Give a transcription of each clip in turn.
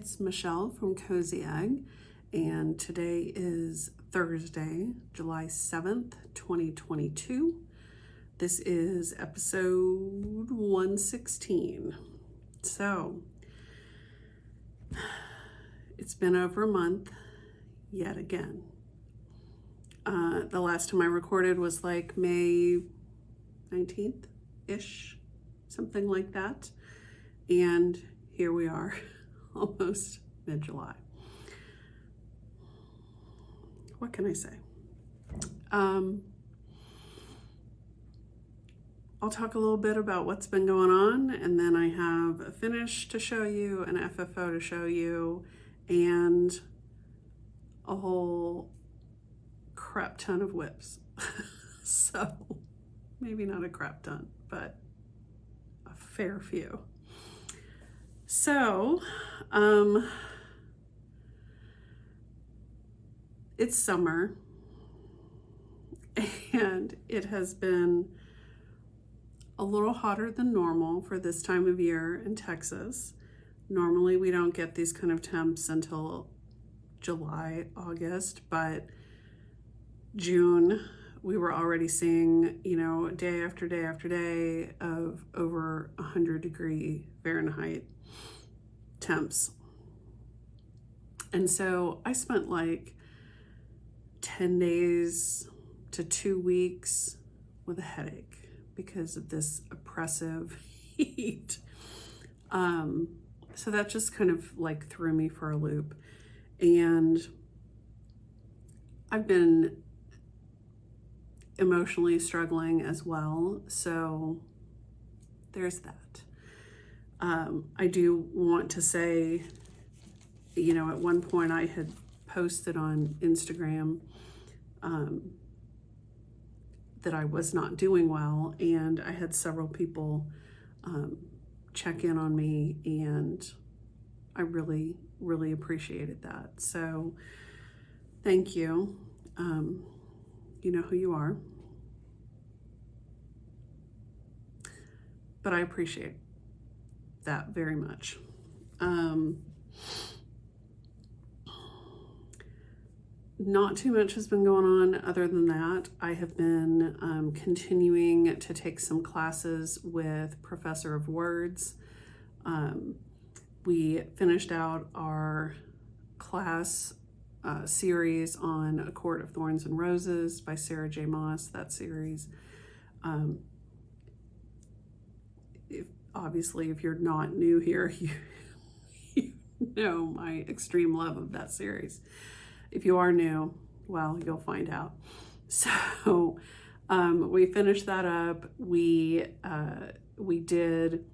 it's Michelle from Cozyegg, and today is Thursday, July 7th, 2022. This is episode 116. So, it's been over a month yet again. The last time I recorded was like May 19th-ish, something like that. And here we are, almost mid-July. What can I say? I'll talk a little bit about what's been going on, and then I have a finish to show you, an FFO to show you, and a whole crap ton of whips. So maybe not a crap ton, but a fair few. So, it's summer, and it has been a little hotter than normal for this time of year in Texas. Normally we don't get these kind of temps until July, August, but June we were already seeing, day after day after day of over 100-degree Fahrenheit temps. And so I spent like 10 days to 2 weeks with a headache because of this oppressive heat. So that just kind of like threw me for a loop. And I've been emotionally struggling as well. So there's that. I do want to say, at one point I had posted on Instagram that I was not doing well, and I had several people check in on me, and I really, really appreciated that. So thank you. You know who you are. But I appreciate that very much. Not too much has been going on other than that. I have been continuing to take some classes with Professor of Words. We finished out our class series on A Court of Thorns and Roses by Sarah J. Maas, that series. Obviously, if you're not new here, you know my extreme love of that series. If you are new, well, you'll find out. So we finished that up. We did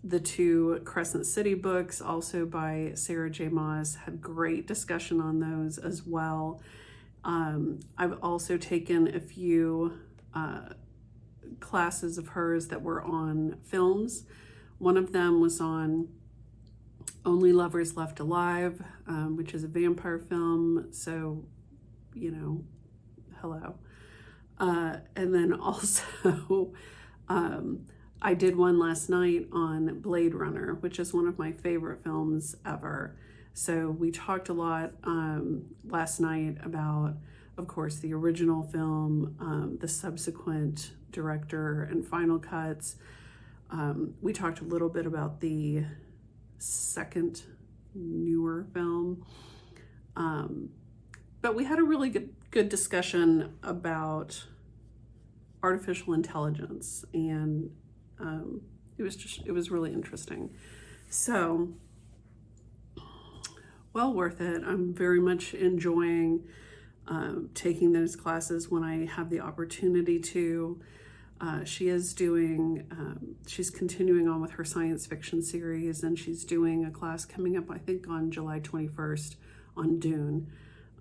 the 2 Crescent City books, also by Sarah J. Maas. Had great discussion on those as well. I've also taken a few classes of hers that were on films. One of them was on Only Lovers Left Alive, which is a vampire film. So, hello. And then also, I did one last night on Blade Runner, which is one of my favorite films ever. So we talked a lot last night about, of course, the original film, the subsequent director and final cuts. We talked a little bit about the second newer film. But we had a really good discussion about artificial intelligence, and it was really interesting. So, well worth it. I'm very much enjoying taking those classes when I have the opportunity to. She's continuing on with her science fiction series, and she's doing a class coming up, I think, on July 21st on Dune.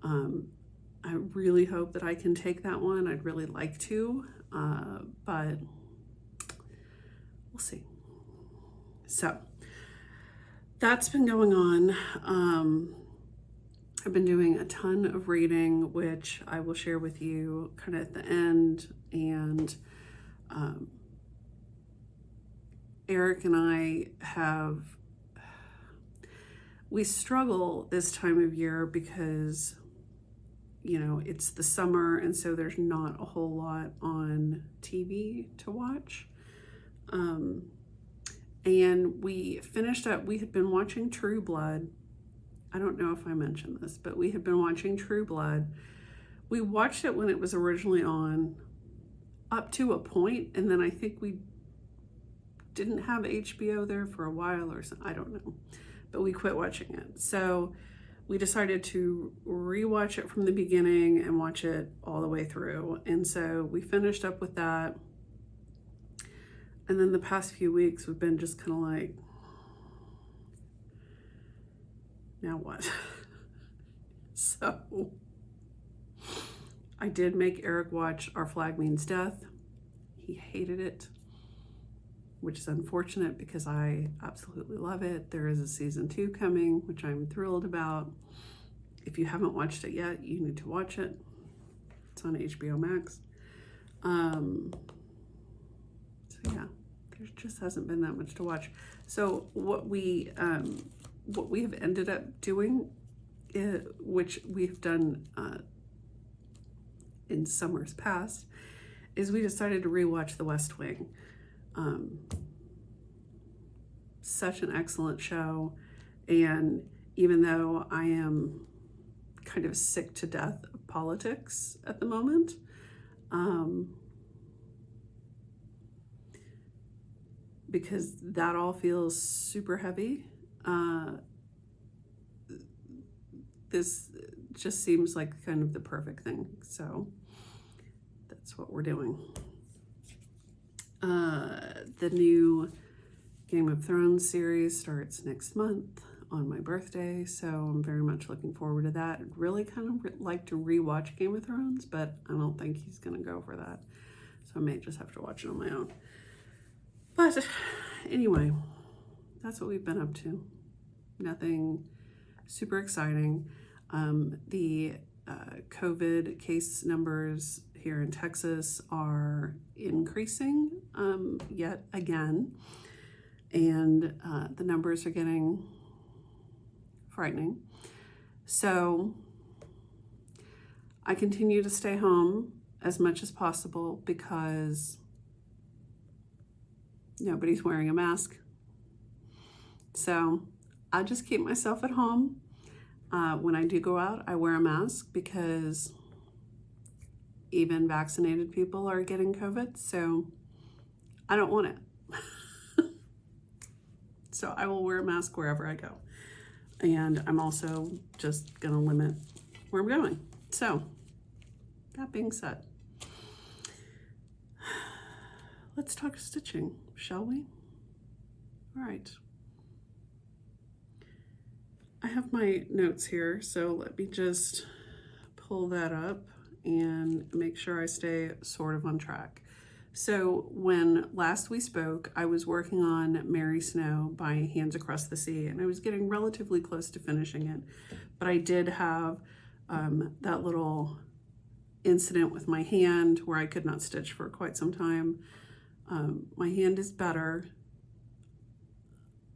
I really hope that I can take that one. I'd really like to, but we'll see. So that's been going on. I've been doing a ton of reading, which I will share with you kind of at the end, and Eric and I have We struggle this time of year because, you know, it's the summer, and so there's not a whole lot on TV to watch. And we finished up, we had been watching True Blood. I don't know if I mentioned this, but we had been watching True Blood. We watched it when it was originally on, up to a point, and then I think we didn't have HBO there for a while or something. I don't know, but we quit watching it. So we decided to rewatch it from the beginning and watch it all the way through. And so we finished up with that. And then the past few weeks, we've been just kind of like, now what? So I did make Eric watch Our Flag Means Death. He hated it, which is unfortunate because I absolutely love it. There is a season 2 coming, which I'm thrilled about. If you haven't watched it yet, you need to watch it. It's on HBO Max. So yeah, there just hasn't been that much to watch. So what we have ended up doing, which we've done in summers past, is we decided to rewatch The West Wing. Such an excellent show, and even though I am kind of sick to death of politics at the moment, because that all feels super heavy, this just seems like kind of the perfect thing. So that's what we're doing. The new Game of Thrones series starts next month on my birthday, so I'm very much looking forward to that. I'd really kind of like to rewatch Game of Thrones, but I don't think he's gonna go for that, so I may just have to watch it on my own. But anyway, that's what we've been up to. Nothing super exciting. The COVID case numbers here in Texas are increasing yet again, and the numbers are getting frightening. So I continue to stay home as much as possible because nobody's wearing a mask. So I just keep myself at home. When I do go out, I wear a mask because even vaccinated people are getting COVID, so I don't want it. So I will wear a mask wherever I go. And I'm also just gonna limit where I'm going. So that being said, let's talk stitching, shall we? All right. I have my notes here, so let me just pull that up and make sure I stay sort of on track. So when last we spoke, I was working on Mary Snow by Hands Across the Sea, and I was getting relatively close to finishing it, but I did have that little incident with my hand where I could not stitch for quite some time. My hand is better.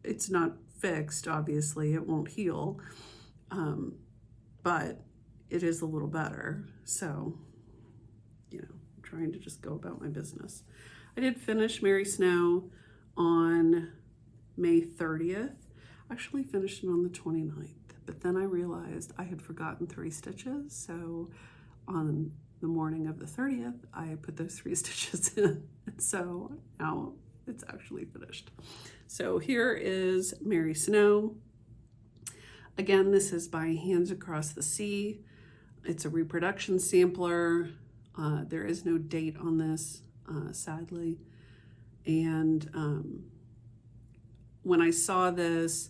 It's not fixed, obviously, it won't heal, but it is a little better. So, you know, I'm trying to just go about my business. I did finish Mary Snow on May 30th. I actually finished it on the 29th, but then I realized I had forgotten 3 stitches. So on the morning of the 30th, I put those 3 stitches in. And so now it's actually finished. So here is Mary Snow. Again, this is by Hands Across the Sea. It's a reproduction sampler. There is no date on this, sadly. And when I saw this,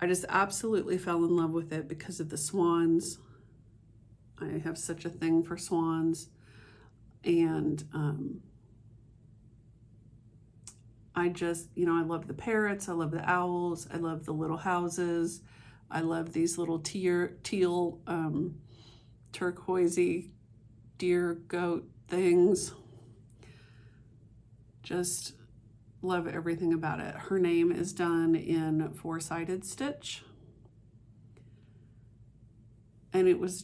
I just absolutely fell in love with it because of the swans. I have such a thing for swans. And I just, you know, I love the parrots, I love the owls, I love the little houses, I love these little teal, turquoisey deer goat things. Just love everything about it. Her name is done in 4-sided stitch, And it was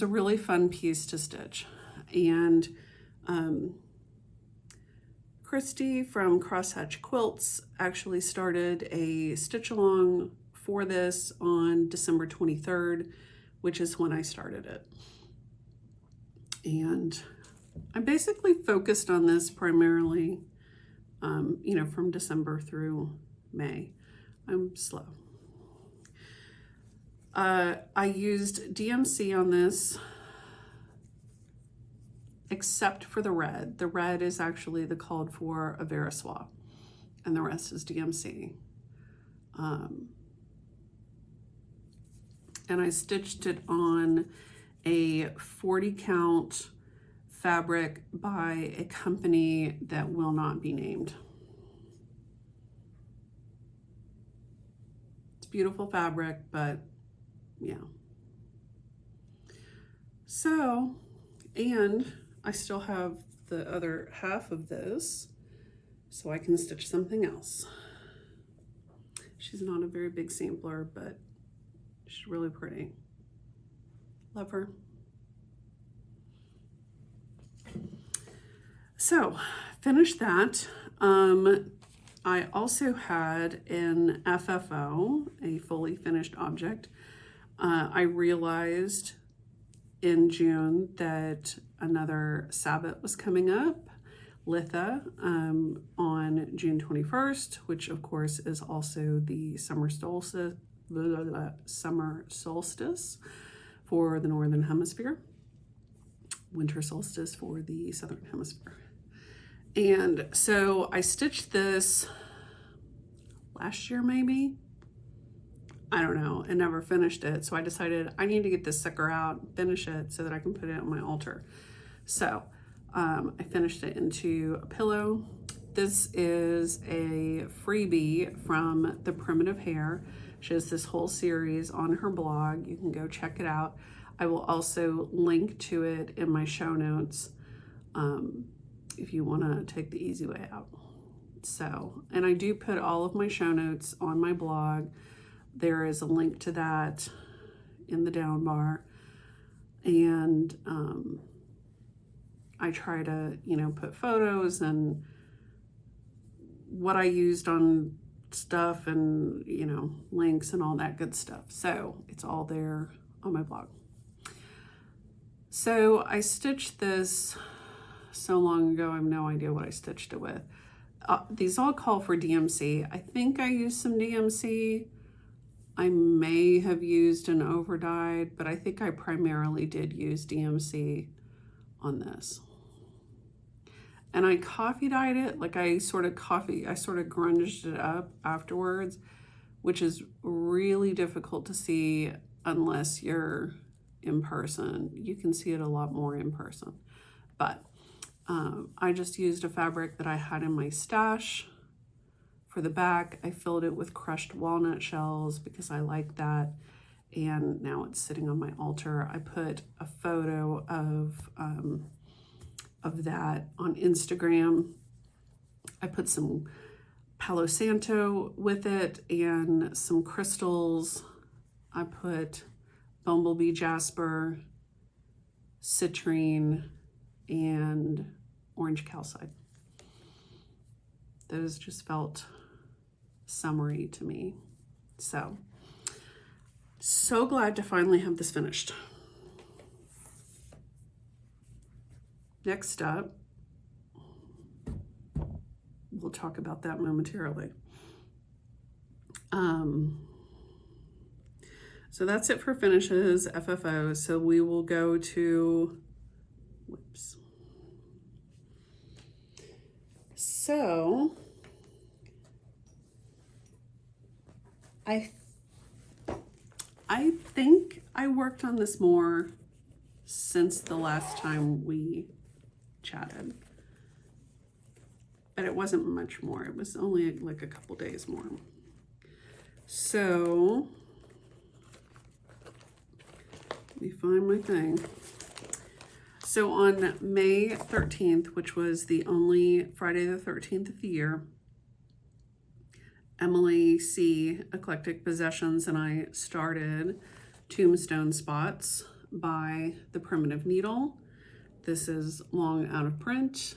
a really fun piece to stitch. And Christy from Crosshatch Quilts actually started a stitch along for this on December 23rd, which is when I started it. And I basically focused on this primarily, you know, from December through May. I'm slow. I used DMC on this, except for the red. The red is actually the called for a Veriswa, and the rest is DMC. And I stitched it on a 40 count fabric by a company that will not be named. It's beautiful fabric, but yeah. So, and I still have the other half of this, so I can stitch something else. She's not a very big sampler, but she's really pretty. Love her. So, finished that. I also had an FFO, a fully finished object. I realized in June that another Sabbath was coming up, Litha, on June 21st, which of course is also the summer solstice for the Northern Hemisphere, winter solstice for the Southern Hemisphere. And so I stitched this last year, maybe. I don't know, and never finished it. So I decided I need to get this sucker out, finish it so that I can put it on my altar. So I finished it into a pillow. This is a freebie from The Primitive Hare. She has this whole series on her blog. You can go check it out. I will also link to it in my show notes if you want to take the easy way out. So, and I do put all of my show notes on my blog. There is a link to that in the down bar. And I try to, you know, put photos and what I used on stuff and, you know, links and all that good stuff. So it's all there on my blog. So I stitched this so long ago, I have no idea what I stitched it with. These all call for DMC. I think I used some DMC. I may have used an overdyed, but I think I primarily did use DMC on this. And I coffee dyed it, like I sort of grunged it up afterwards, which is really difficult to see unless you're in person. You can see it a lot more in person. But I just used a fabric that I had in my stash. For the back, I filled it with crushed walnut shells because I like that. And now it's sitting on my altar. I put a photo of that on Instagram. I put some Palo Santo with it and some crystals. I put bumblebee jasper, citrine, and orange calcite. Those just felt summery to me. So glad to finally have this finished. Next up, we'll talk about that momentarily. So that's it for finishes, FFO. So we will go to, whoops. So I think I worked on this more since the last time we chatted, but it wasn't much more. It was only like a couple days more. So let me find my thing. So on May 13th, which was the only Friday the 13th of the year, Emily C. Eclectic Possessions and I started Tombstone Spots by the Primitive Needle. This is long out of print.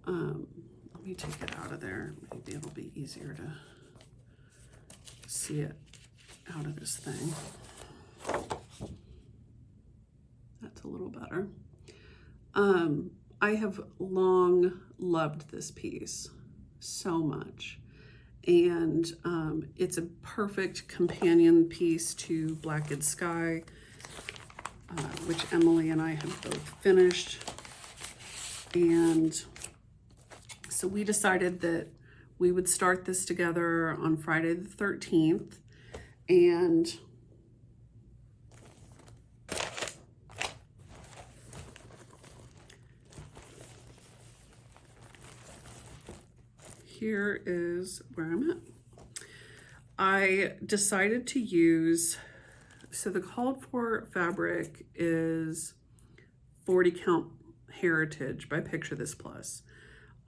Let me take it out of there. Maybe it'll be easier to see it out of this thing. That's a little better. I have long loved this piece so much, and it's a perfect companion piece to Blacked Sky, which Emily and I have both finished. And so we decided that we would start this together on Friday the 13th, and here is where I'm at. I decided to use, so the called for fabric is 40 count Heritage by Picture This Plus.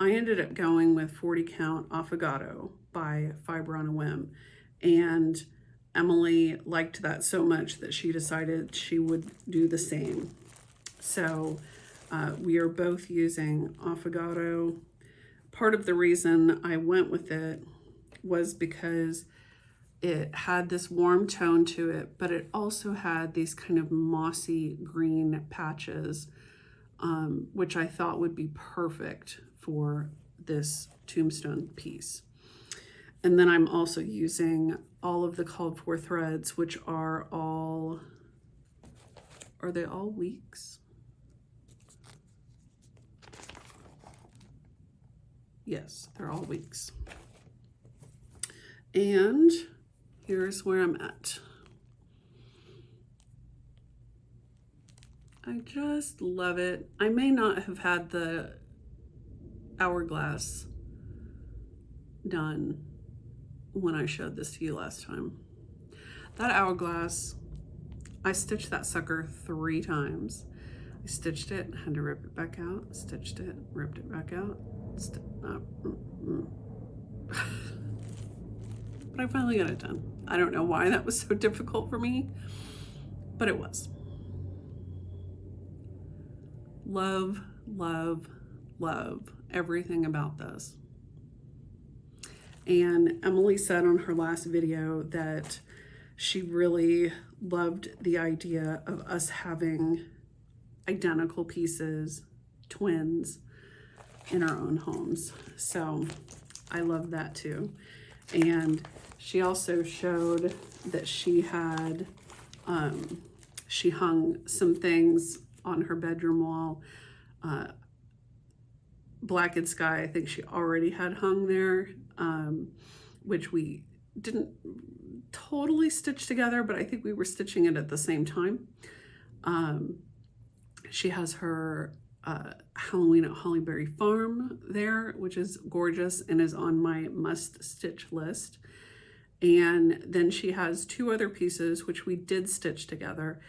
I ended up going with 40 count Affogato by Fiber on a Whim, and Emily liked that so much that she decided she would do the same. So we are both using Affogato. Part of the reason I went with it was because it had this warm tone to it, but it also had these kind of mossy green patches, which I thought would be perfect for this tombstone piece. And then I'm also using all of the called for threads, which are they all weeks? Yes, they're all weeks. And here's where I'm at. I just love it. I may not have had the Hourglass done when I showed this to you last time. That Hourglass, I stitched that sucker 3 times. I stitched it, had to rip it back out, stitched it, ripped it back out. But I finally got it done. I don't know why that was so difficult for me, but it was. Love, love, love everything about this. And Emily said on her last video that she really loved the idea of us having identical pieces, twins, in our own homes. So I love that too. And she also showed that she had, she hung some things on her bedroom wall. Blacked Sky, I think she already had hung there, which we didn't totally stitch together, but I think we were stitching it at the same time. She has her Halloween at Hollyberry Farm there, which is gorgeous and is on my must stitch list. And then she has 2 other pieces which we did stitch together.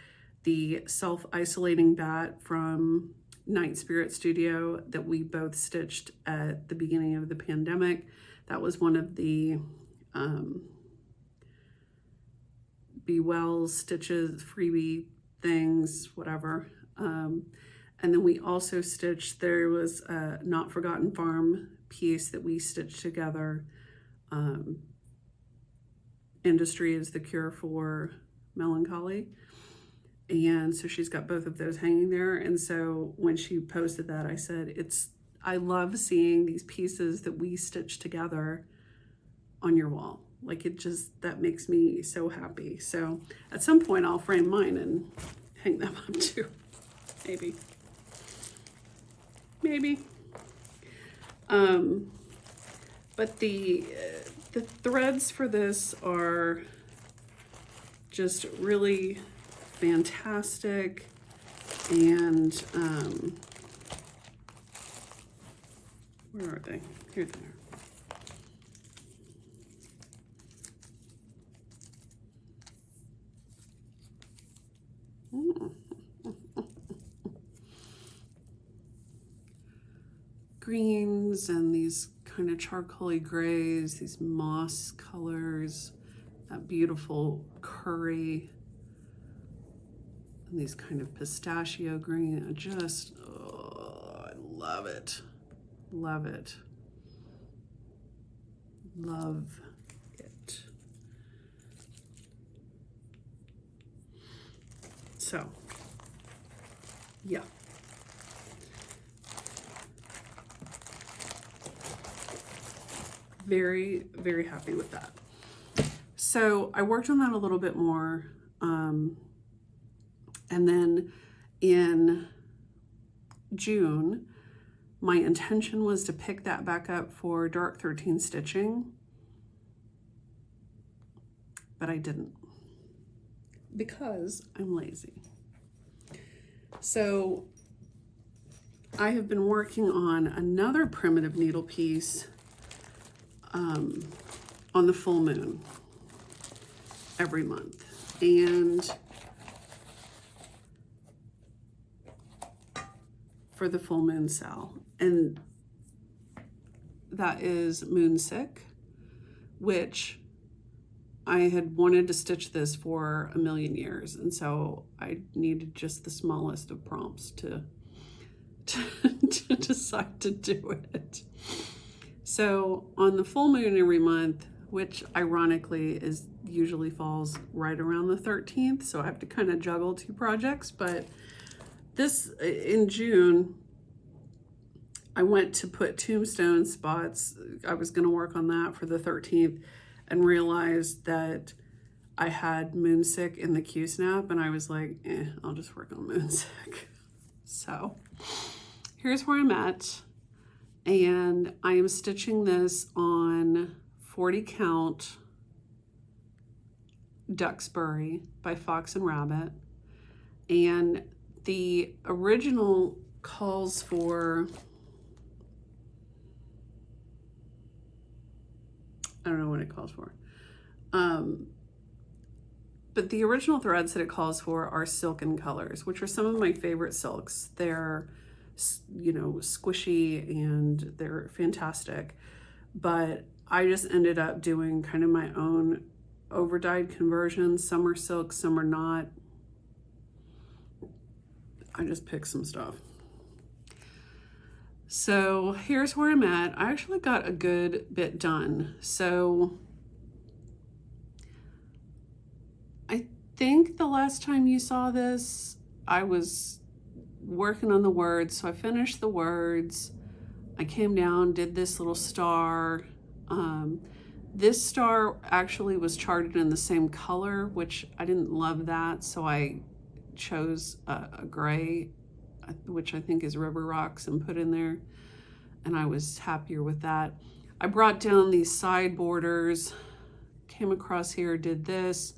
The self-isolating bat from Night Spirit Studio that we both stitched at the beginning of the pandemic. That was one of the Be Well stitches, freebie things, whatever. And then we also stitched, there was a Not Forgotten Farm piece that we stitched together. Industry is the Cure for Melancholy. And so she's got both of those hanging there. And so when she posted that, I said, I love seeing these pieces that we stitched together on your wall. Like that makes me so happy. So at some point I'll frame mine and hang them up too, maybe. But the threads for this are just really fantastic, and where are they? Here they are. Greens and these kind of charcoaly grays, these moss colors, that beautiful curry And these kind of pistachio green, I love it. Love it. Love it. So, yeah. Very, very happy with that. So I worked on that a little bit more. And then in June, my intention was to pick that back up for Dark 13 stitching, but I didn't because I'm lazy. So I have been working on another primitive needle piece on the full moon every month. And for the full moon sale. And that is Moonsick, which I had wanted to stitch this for a million years. And so I needed just the smallest of prompts to decide to do it. So on the full moon every month, which ironically is usually falls right around the 13th. So I have to kind of juggle two projects, but this, in June, I went to put tombstone spots. I was going to work on that for the 13th and realized that I had Moonsick in the Q-snap, and I was like, I'll just work on Moonsick. So here's where I'm at, and I am stitching this on 40 count Duxbury by Fox and Rabbit, and the original calls for, I don't know what it calls for, but the original threads that it calls for are silken colors, which are some of my favorite silks. They're, you know, squishy and they're fantastic, but I just ended up doing kind of my own over-dyed conversions. Some are silk, some are not. I just picked some stuff. So here's where I'm at. I actually got a good bit done. So I think the last time you saw this, I was working on the words. So I finished the words. I came down, did this little star. This star actually was charted in the same color, which I didn't love that. So I chose a gray, which I think is River Rocks, and put in there, and I was happier with that. I brought down these side borders, came across here, did this,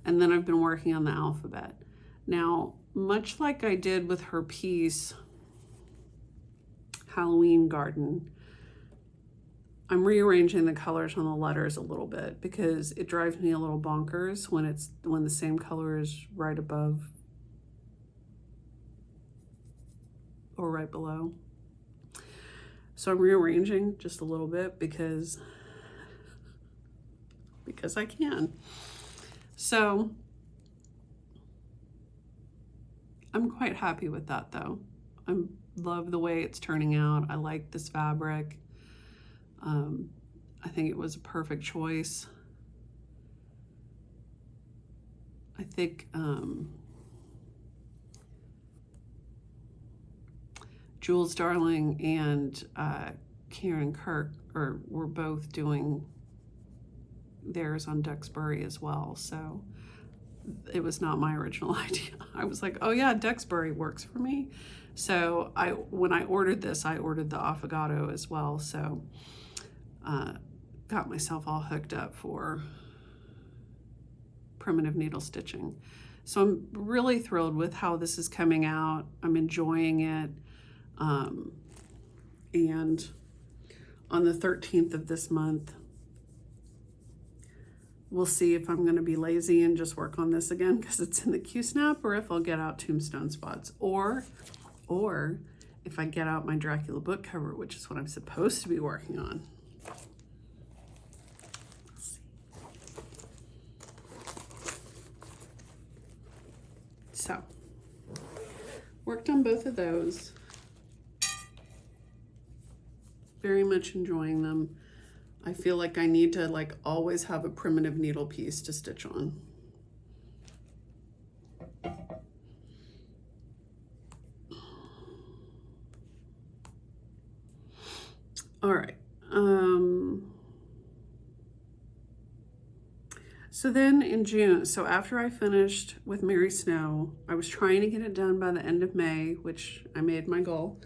and then I've been working on the alphabet. Now, much like I did with her piece, Halloween Garden, I'm rearranging the colors on the letters a little bit because it drives me a little bonkers when the same color is right above or right below. So I'm rearranging just a little bit because I can. So I'm quite happy with that though. I love the way it's turning out. I like this fabric. I think it was a perfect choice. I think Jules Darling and Karen Kirk were both doing theirs on Duxbury as well. So it was not my original idea. I was like, oh yeah, Duxbury works for me. So when I ordered this, I ordered the affogato as well. So got myself all hooked up for primitive needle stitching. So I'm really thrilled with how this is coming out. I'm enjoying it. And on the 13th of this month, we'll see if I'm going to be lazy and just work on this again because it's in the Q-snap, or if I'll get out tombstone spots, or if I get out my Dracula book cover, which is what I'm supposed to be working on. Let's see. So worked on both of those. Very much enjoying them. I feel like I need to like always have a primitive needle piece to stitch on. All right. So then in June, so after I finished with Mary Snow, I was trying to get it done by the end of May, which I made my goal.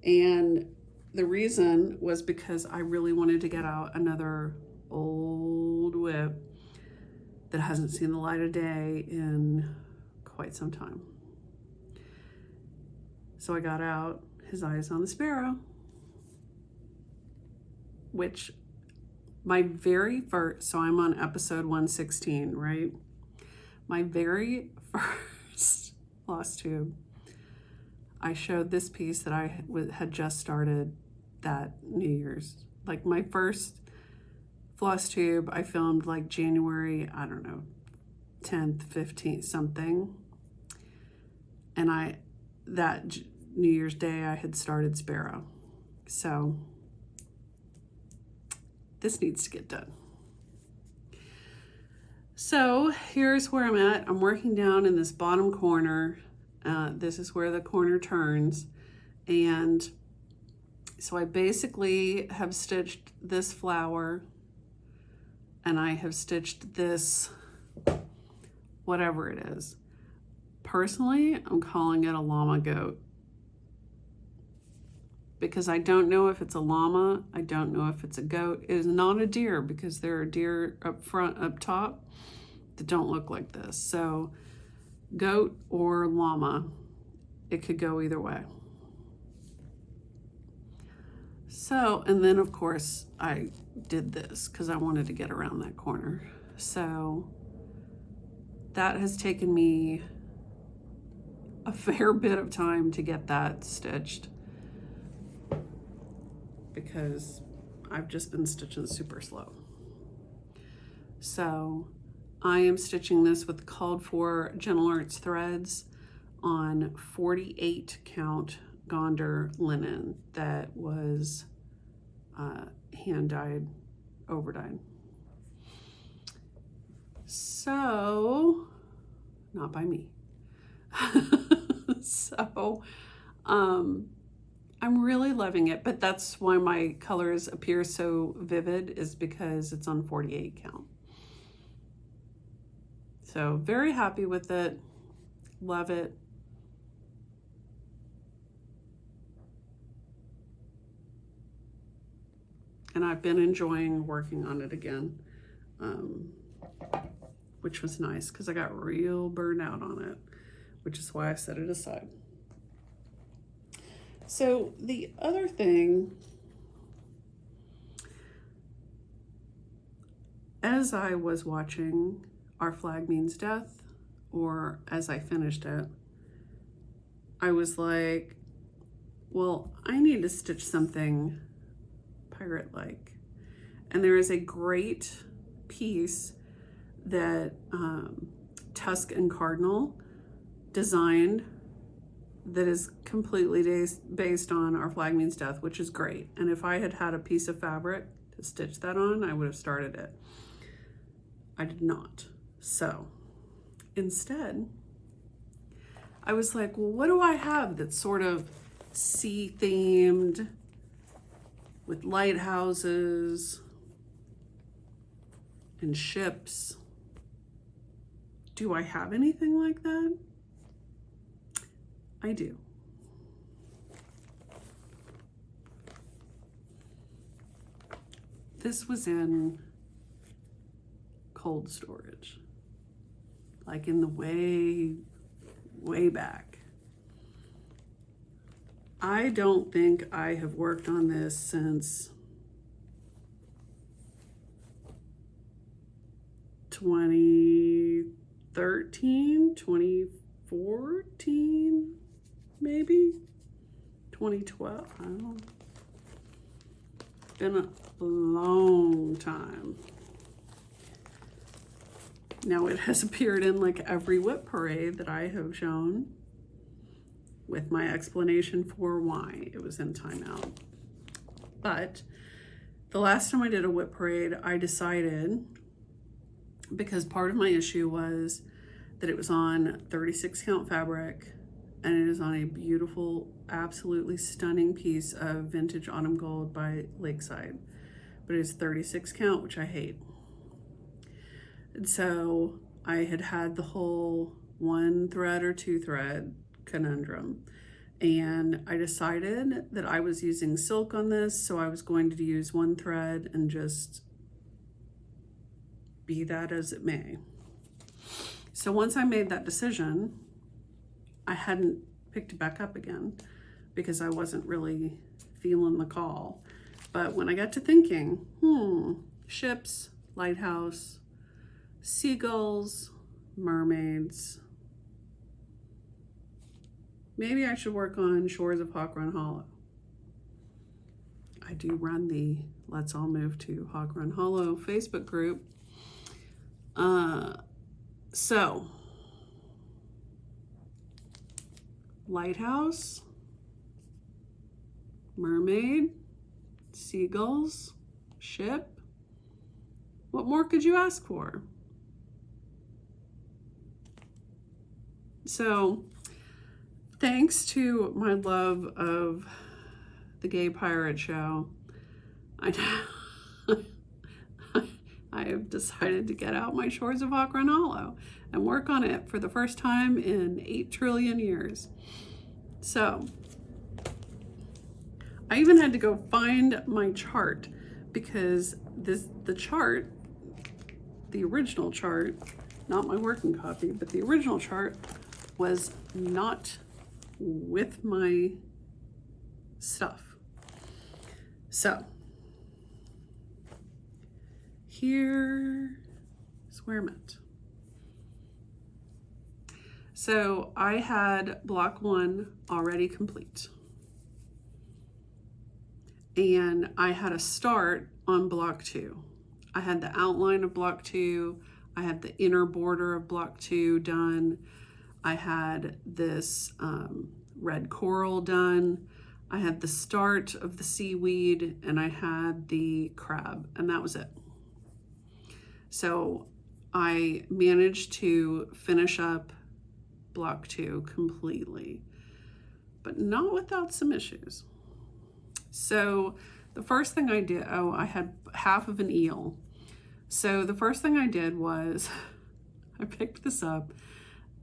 And the reason was because I really wanted to get out another old whip that hasn't seen the light of day in quite some time. So I got out His Eyes on the Sparrow, which my very first, so I'm on episode 116, right? My very first Flosstube, I showed this piece that I had just started that New Year's. Like my first Flosstube, I filmed like January, I don't know, 10th, 15th, something. And that New Year's Day, I had started Sparrow. So this needs to get done. So here's where I'm at. I'm working down in this bottom corner. This is where the corner turns. And so I basically have stitched this flower and I have stitched this, whatever it is. Personally, I'm calling it a llama goat, because I don't know if it's a llama. I don't know if it's a goat. It is not a deer, because there are deer up front, up top, that don't look like this. So goat or llama, it could go either way. So, and then of course I did this because I wanted to get around that corner. So that has taken me a fair bit of time to get that stitched, because I've just been stitching super slow. So I am stitching this with called for Gentle Arts threads on 48 count Gonder linen that was hand dyed, over dyed. So, not by me. So, I'm really loving it, but that's why my colors appear so vivid, is because it's on 48 count. So very happy with it, love it. And I've been enjoying working on it again, which was nice because I got real burned out on it, which is why I set it aside. So the other thing, as I was watching Our Flag Means Death, or as I finished it, I was like, well, I need to stitch something pirate-like. And there is a great piece that Tusk and Cardinal designed that is completely based on Our Flag Means Death, which is great. And if I had had a piece of fabric to stitch that on, I would have started it. I did not. So instead, I was like, well, what do I have that's sort of sea themed with lighthouses and ships? Do I have anything like that? I do. This was in cold storage, like in the way back. I don't think I have worked on this since 2013, 2014, maybe 2012. I don't know. Been a long time. Now it has appeared in like every whip parade that I have shown. with my explanation for why it was in timeout. But the last time I did a whip parade, I decided, because part of my issue was that it was on 36 count fabric, and it is on a beautiful, absolutely stunning piece of vintage autumn gold by Lakeside, but it is 36 count, which I hate. And so I had the whole 1 thread or 2 thread conundrum, and I decided that I was using silk on this, so I was going to use 1 thread and just be that as it may. So once I made that decision, I hadn't picked it back up again because I wasn't really feeling the call. But when I got to thinking, ships, lighthouse, seagulls, mermaids, maybe I should work on Shores of Hawk Run Hollow. I do run the Let's All Move to Hawk Run Hollow Facebook group. So, lighthouse, mermaid, seagulls, ship. What more could you ask for? So, thanks to my love of the Gay Pirate Show, I have decided to get out my Shores of Hawk Run Hollow and work on it for the first time in 8 trillion years. So I even had to go find my chart because the chart, the original chart, not my working copy, but the original chart was not with my stuff. So here is where I'm at. So I had block 1 already complete. And I had a start on block 2. I had the outline of block 2. I had the inner border of block 2 done. I had this red coral done. I had the start of the seaweed, and I had the crab, and that was it. So I managed to finish up block 2 completely, but not without some issues. So the first thing I did, I had half of an eel. So the first thing I did was I picked this up,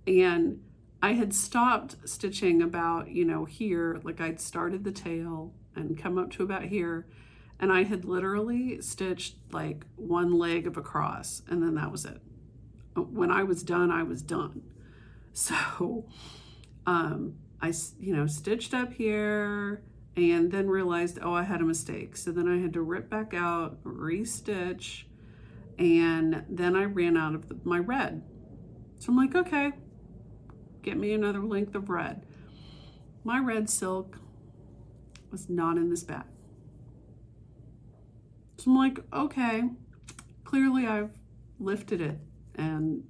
and I had stopped stitching about, here, like I'd started the tail and come up to about here, and I had literally stitched like 1 leg of a cross, and then that was it. When I was done, I was done. So I stitched up here and then realized, I had a mistake. So then I had to rip back out, re-stitch, and then I ran out of my red. So I'm like, okay, get me another length of red. My red silk was not in this bag. So I'm like, okay, clearly I've lifted it and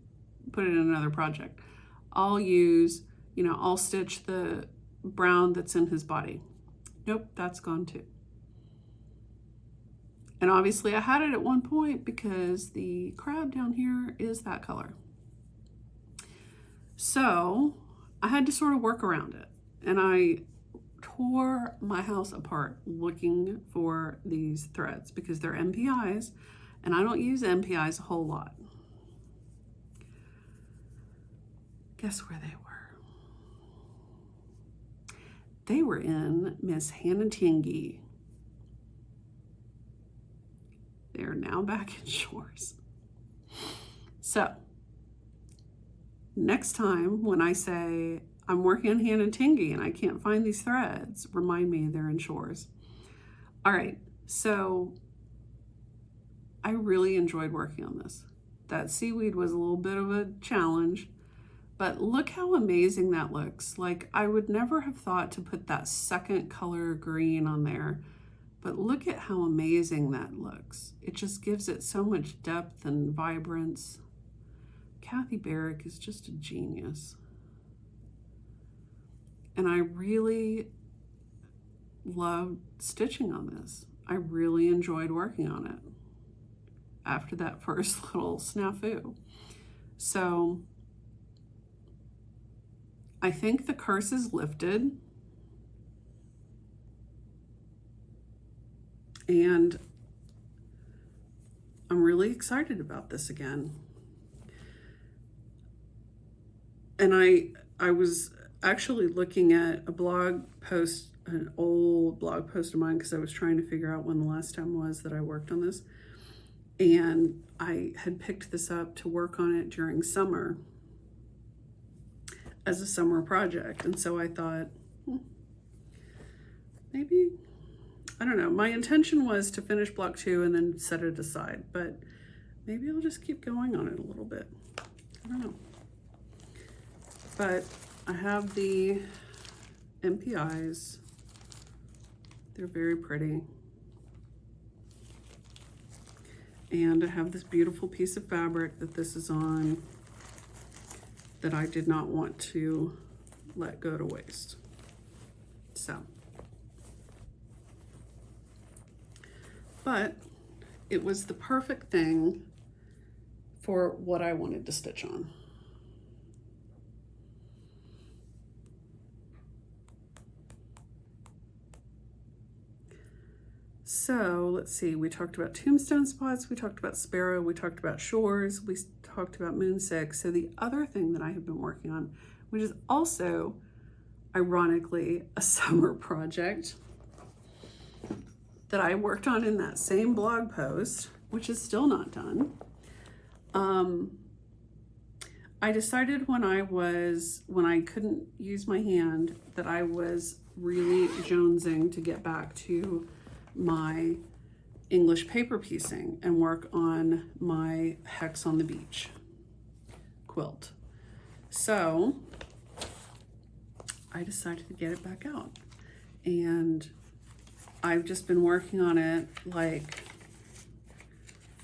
put it in another project. I'll use, I'll stitch the brown that's in his body. Nope, that's gone too. And obviously I had it at one point because the crab down here is that color. So I had to sort of work around it. And I tore my house apart looking for these threads because they're MPIs, and I don't use MPIs a whole lot. Guess where they were? They were in Miss Hannah Tingy. They are now back in Shores. So next time when I say I'm working on Hannah Tingy and I can't find these threads, remind me they're in Shores. All right, so I really enjoyed working on this. That seaweed was a little bit of a challenge, but look how amazing that looks. Like, I would never have thought to put that second color green on there, but look at how amazing that looks. It just gives it so much depth and vibrance. Kathy Barrick is just a genius. And I really loved stitching on this. I really enjoyed working on it after that first little snafu. So I think the curse is lifted, and I'm really excited about this again. And I was actually looking at a blog post, an old blog post of mine, because I was trying to figure out when the last time was that I worked on this. And I had picked this up to work on it during summer as a summer project. And so I thought, maybe, I don't know. My intention was to finish block 2 and then set it aside, but maybe I'll just keep going on it a little bit. I don't know. But I have the MPIs. They're very pretty. And I have this beautiful piece of fabric that this is on that I did not want to let go to waste. So, but it was the perfect thing for what I wanted to stitch on. So let's see, we talked about tombstone spots, we talked about sparrow, we talked about shores, we talked about moonsick. So the other thing that I have been working on, which is also ironically a summer project that I worked on in that same blog post, which is still not done. I decided when I couldn't use my hand that I was really jonesing to get back to my English paper piecing and work on my Hex on the Beach quilt. So I decided to get it back out, and I've just been working on it like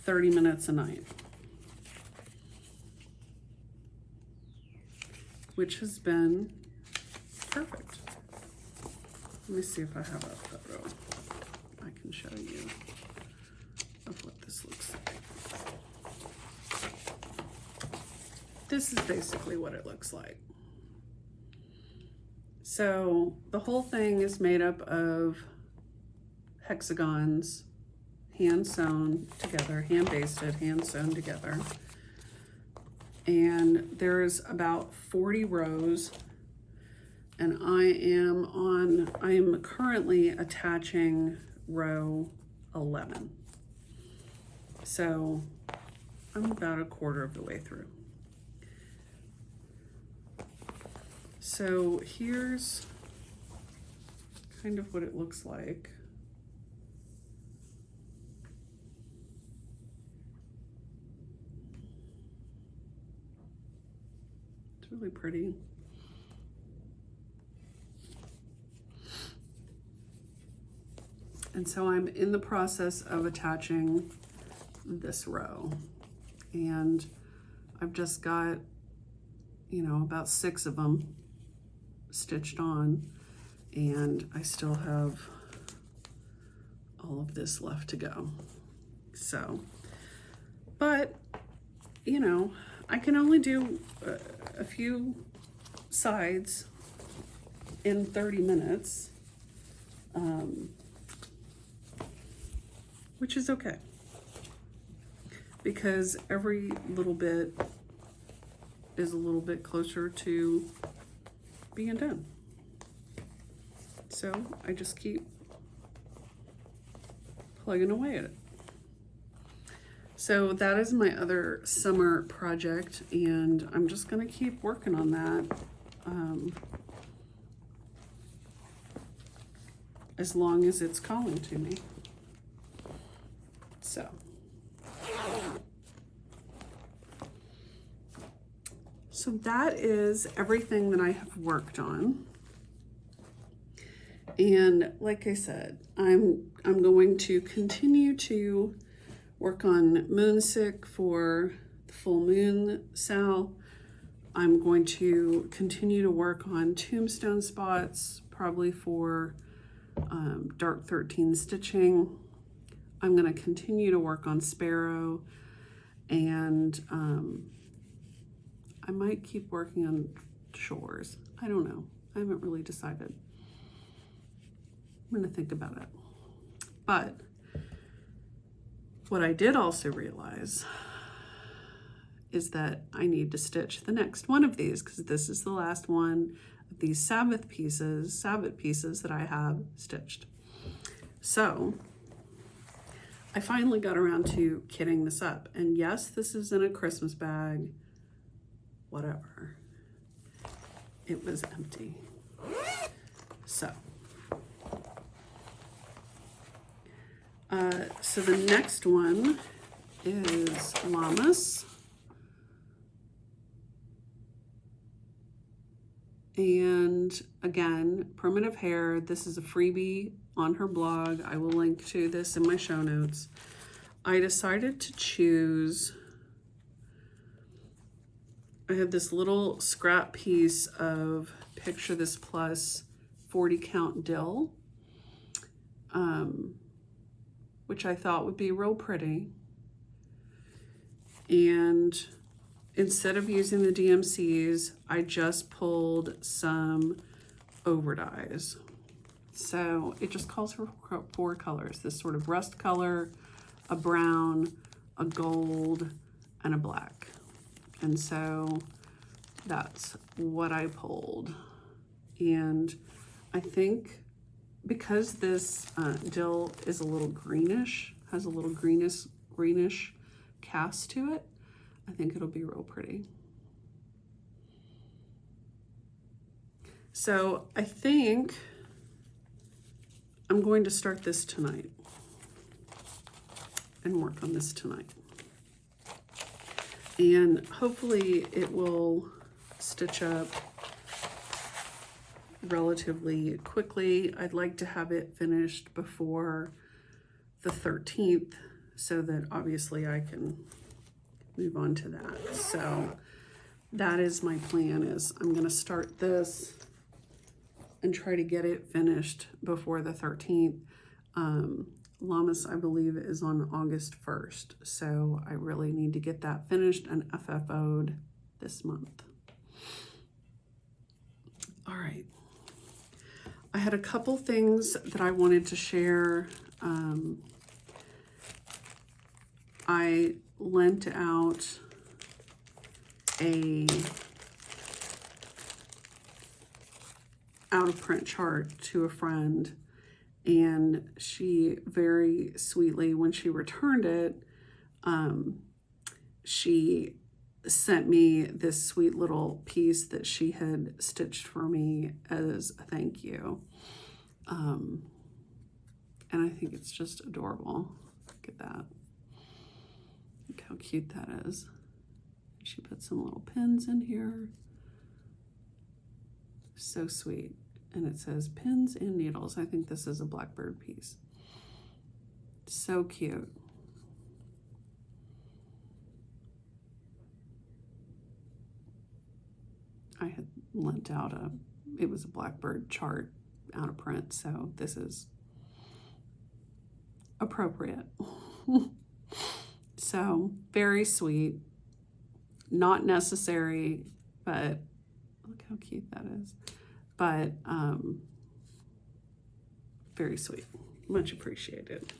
30 minutes a night, which has been perfect. Let me see if I have a photo I can show you of what this looks like. This is basically what it looks like. So the whole thing is made up of hexagons, hand sewn together, hand basted, hand sewn together. And there's about 40 rows, and I am currently attaching row 11. So I'm about a quarter of the way through. So here's kind of what it looks like. It's really pretty. And so I'm in the process of attaching this row, and I've just got, you know, about 6 of them stitched on, and I still have all of this left to go. So, but, you know, I can only do a few sides in 30 minutes. Which is okay, because every little bit is a little bit closer to being done. So I just keep plugging away at it. So that is my other summer project, and I'm just gonna keep working on that as long as it's calling to me. So that is everything that I have worked on. And like I said, I'm going to continue to work on Moonsick for the full moon sal. I'm going to continue to work on tombstone spots, probably for dark 13 stitching. I'm going to continue to work on sparrow, and I might keep working on shores. I don't know. I haven't really decided. I'm going to think about it. But what I did also realize is that I need to stitch the next one of these, because this is the last one of these Sabbath pieces that I have stitched. So I finally got around to kitting this up. And yes, this is in a Christmas bag, whatever. It was empty. So the next one is Llamas. And again, Primitive Hair. This is a freebie on her blog. I will link to this in my show notes. I decided to choose, I had this little scrap piece of Picture This Plus 40 count dill, which I thought would be real pretty. And instead of using the DMCs, I just pulled some overdyes. So it just calls for 4 colors, this sort of rust color, a brown, a gold, and a black. And so that's what I pulled. And I think because this dill is a little greenish, has a little greenish cast to it, I think it'll be real pretty. So I think I'm going to start this tonight and work on this tonight. And hopefully it will stitch up relatively quickly. I'd like to have it finished before the 13th so that obviously I can move on to that. So that is my plan, is I'm going to start this and try to get it finished before the 13th. Llamas, I believe, is on August 1st. So I really need to get that finished and FFO'd this month. All right. I had a couple things that I wanted to share. I lent out a out-of-print chart to a friend, and she very sweetly, when she returned it, she sent me this sweet little piece that she had stitched for me as a thank you. And I think it's just adorable. Look at that. Look how cute that is. She put some little pins in here. So sweet. And it says pins and needles. I think this is a Blackbird piece. So cute. I had lent out it was a Blackbird chart out of print, so this is appropriate. So very sweet, not necessary, but look how cute that is. But very sweet, much appreciated.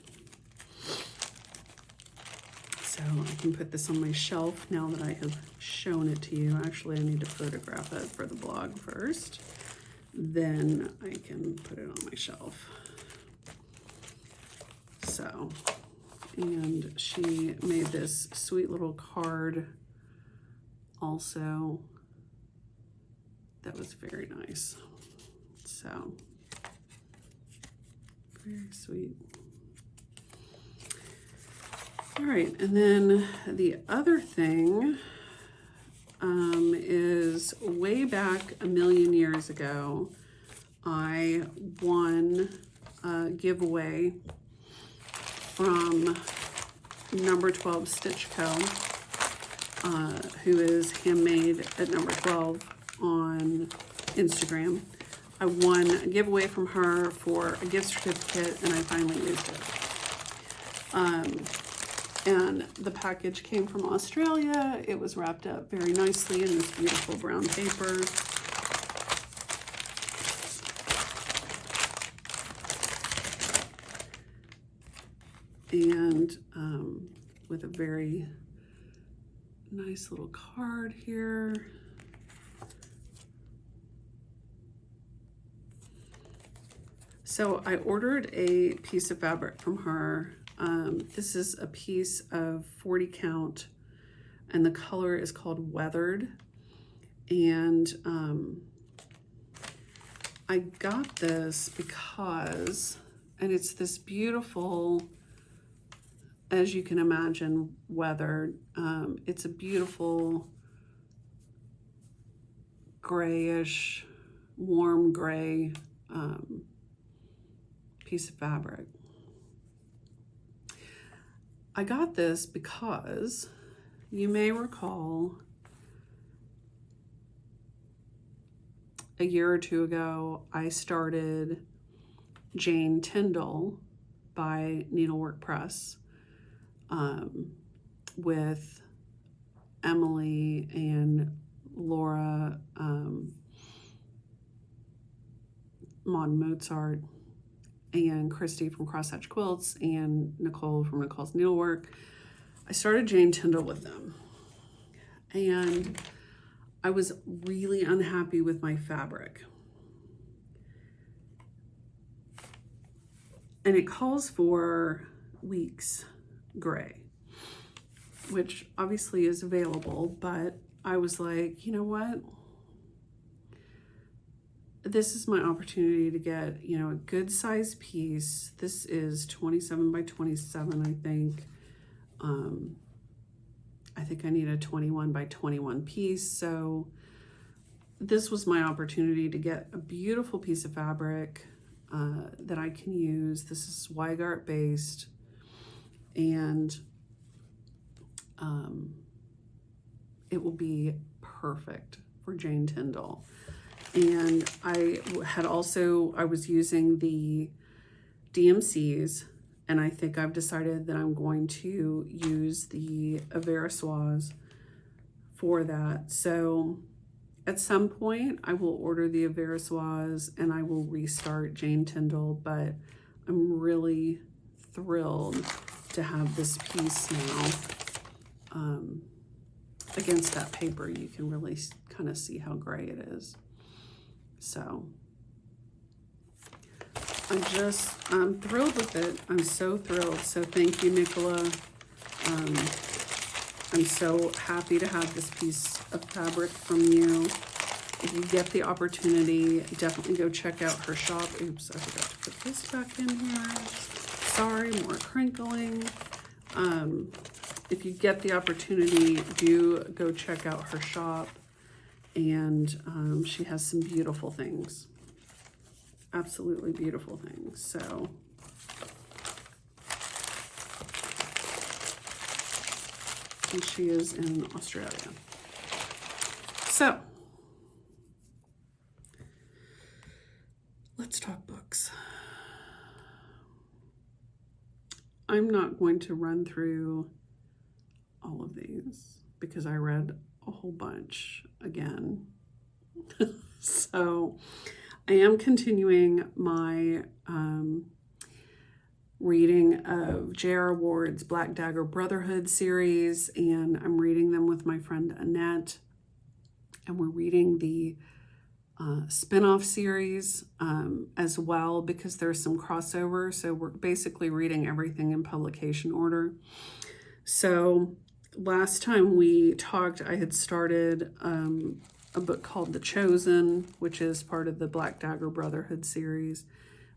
So I can put this on my shelf now that I have shown it to you. Actually, I need to photograph it for the blog first. Then I can put it on my shelf. So, and she made this sweet little card also that was very nice. So, very sweet. All right, and then the other thing is way back a million years ago, I won a giveaway from Number 12 Stitch Co. who is handmade at number 12 on Instagram. I won a giveaway from her for a gift certificate, and I finally used it. And the package came from Australia. It was wrapped up very nicely in this beautiful brown paper. And with a very nice little card here. So I ordered a piece of fabric from her. This is a piece of 40 count, and the color is called Weathered. And I got this because, and it's this beautiful, as you can imagine, weathered. It's a beautiful grayish, warm gray piece of fabric. I got this because you may recall a year or two ago, I started Jane Tyndall by Needlework Press with Emily and Laura Maud Mozart and Christy from Crosshatch Quilts and Nicole from Nicole's Needlework. I started Jane Tyndall with them, and I was really unhappy with my fabric. And it calls for Weeks Gray, which obviously is available, but I was like, you know what? This is my opportunity to get, you know, a good size piece. This is 27 by 27, I think. I think I need a 21 by 21 piece. So this was my opportunity to get a beautiful piece of fabric that I can use. This is Weigart based, and it will be perfect for Jane Tyndall. And I was using the DMCs, and I think I've decided that I'm going to use the Aversoise for that. So at some point I will order the Aversoise and I will restart Jane Tyndall, but I'm really thrilled to have this piece now. Against that paper, you can really kind of see how gray it is. So I'm thrilled with it. I'm so thrilled. So thank you, Nicola. I'm so happy to have this piece of fabric from you. If you get the opportunity, definitely go check out her shop. Oops, I forgot to put this back in here. Sorry, more crinkling. If you get the opportunity, do go check out her shop. And she has some beautiful things, absolutely beautiful things. So and she is in Australia. So let's talk books. I'm not going to run through all of these because I read a whole bunch again. So I am continuing my reading of J.R. Ward's Black Dagger Brotherhood series, and I'm reading them with my friend Annette, and we're reading the spin-off series as well, because there's some crossover. So we're basically reading everything in publication order. So last time we talked, I had started a book called The Chosen, which is part of the Black Dagger Brotherhood series,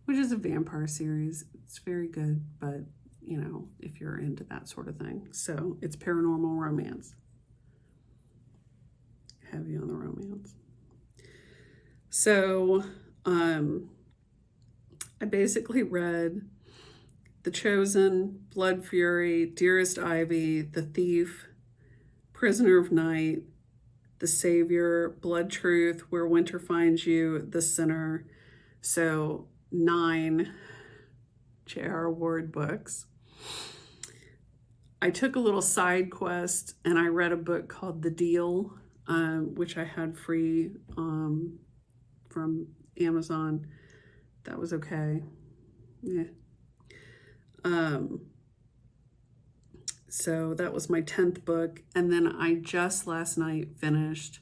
which is a vampire series. It's very good, but, you know, if you're into that sort of thing. So it's paranormal romance. Heavy on the romance. So I basically read The Chosen, Blood Fury, Dearest Ivy, The Thief, Prisoner of Night, The Savior, Blood Truth, Where Winter Finds You, The Sinner. So 9 J.R. Ward books. I took a little side quest and I read a book called The Deal, which I had free from Amazon. That was okay. Yeah. So that was my 10th book. And then I just last night finished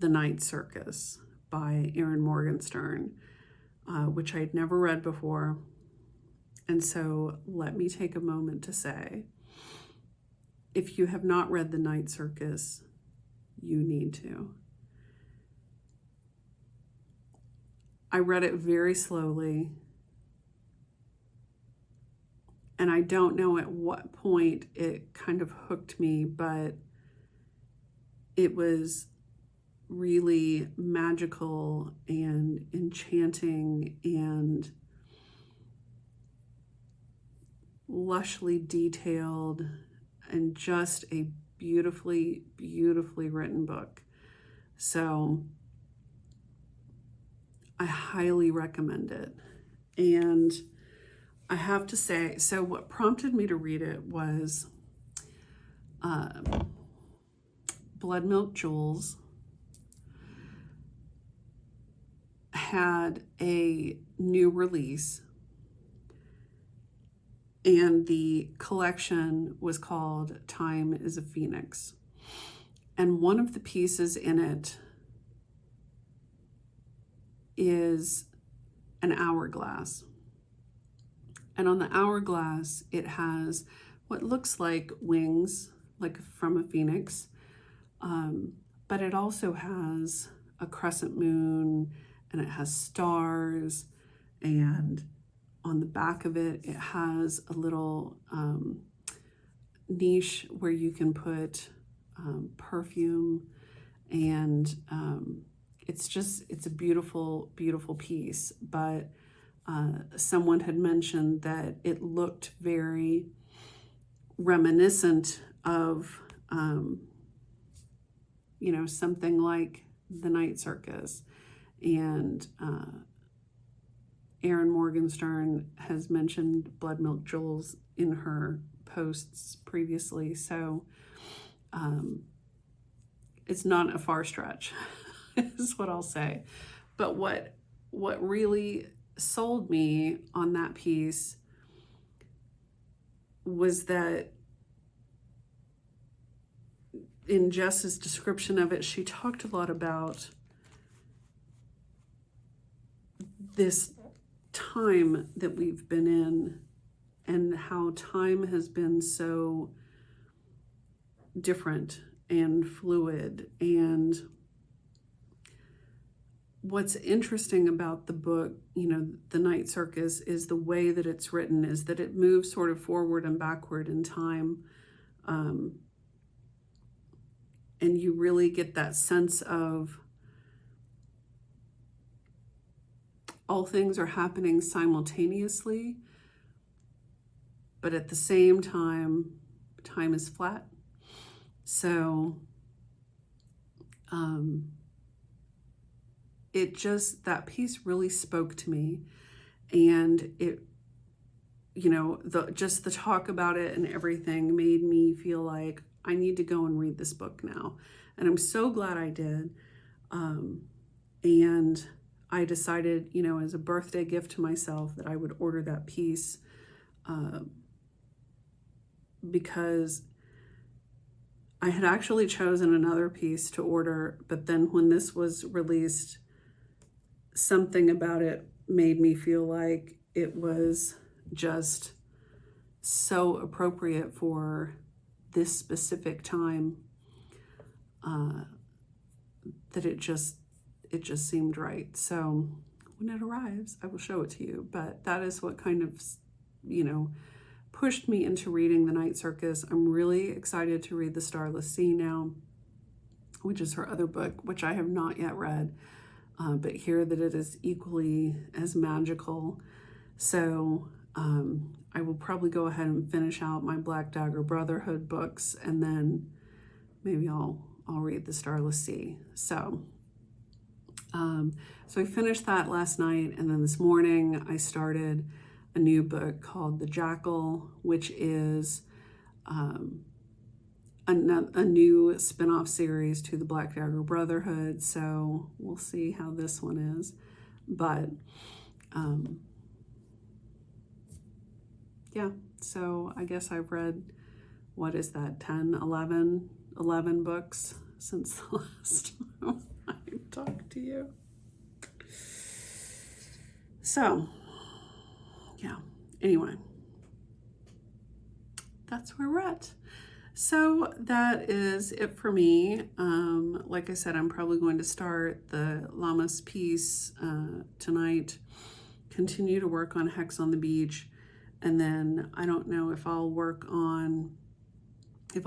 The Night Circus by Erin Morgenstern, which I had never read before. And so let me take a moment to say, if you have not read The Night Circus, you need to. I read it very slowly, and I don't know at what point it kind of hooked me, but it was really magical and enchanting and lushly detailed and just a beautifully, beautifully written book. So I highly recommend it. And I have to say, so what prompted me to read it was Blood Milk Jewels had a new release, and the collection was called Time is a Phoenix. And one of the pieces in it is an hourglass. And on the hourglass, it has what looks like wings, like from a phoenix, but it also has a crescent moon, and it has stars, and on the back of it, it has a little niche where you can put perfume, and it's a beautiful, beautiful piece. But someone had mentioned that it looked very reminiscent of, something like The Night Circus. And Erin Morgenstern has mentioned Blood Milk Jewels in her posts previously, so it's not a far stretch, is what I'll say. But what really sold me on that piece was that in Jess's description of it, she talked a lot about this time that we've been in and how time has been so different and fluid. And what's interesting about the book, The Night Circus, is the way that it's written, is that it moves sort of forward and backward in time. And you really get that sense of all things are happening simultaneously, but at the same time, time is flat. So that piece really spoke to me, and it, the talk about it and everything made me feel like I need to go and read this book now. And I'm so glad I did. And I decided, as a birthday gift to myself, that I would order that piece because I had actually chosen another piece to order, but then when this was released, something about it made me feel like it was just so appropriate for this specific time that it just seemed right. So when it arrives, I will show it to you. But that is what kind of, pushed me into reading The Night Circus. I'm really excited to read The Starless Sea now, which is her other book, which I have not yet read, but hear that it is equally as magical. So I will probably go ahead and finish out my Black Dagger Brotherhood books and then maybe I'll read The Starless Sea. So I finished that last night, and then this morning I started a new book called The Jackal, which is a new spin-off series to the Black Dagger Brotherhood. So we'll see how this one is. But yeah, so I guess I've read, what is that, 10, 11 books since the last time I talked to you. So, yeah, anyway, that's where we're at. So that is it for me. Like I said, I'm probably going to start the Llamas piece tonight, continue to work on Hex on the Beach, and then I don't know if I'll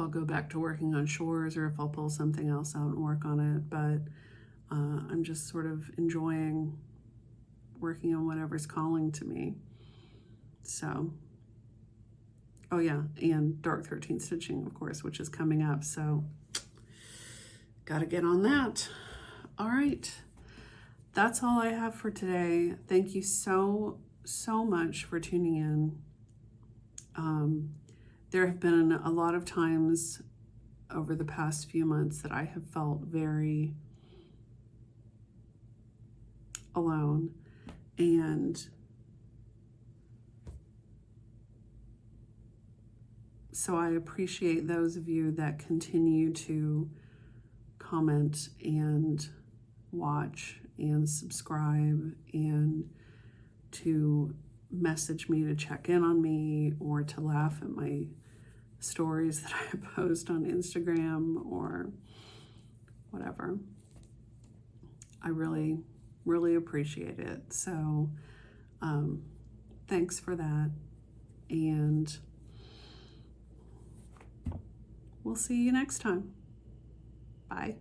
go back to working on Shores or if I'll pull something else out and work on it, but I'm just sort of enjoying working on whatever's calling to me. So, oh yeah, and Dark 13 Stitching, of course, which is coming up, so gotta get on that. All right, that's all I have for today. Thank you so much for tuning in. There have been a lot of times over the past few months that I have felt very alone, and so I appreciate those of you that continue to comment and watch and subscribe and to message me to check in on me or to laugh at my stories that I post on Instagram or whatever. I really, really appreciate it. So thanks for that. And we'll see you next time. Bye.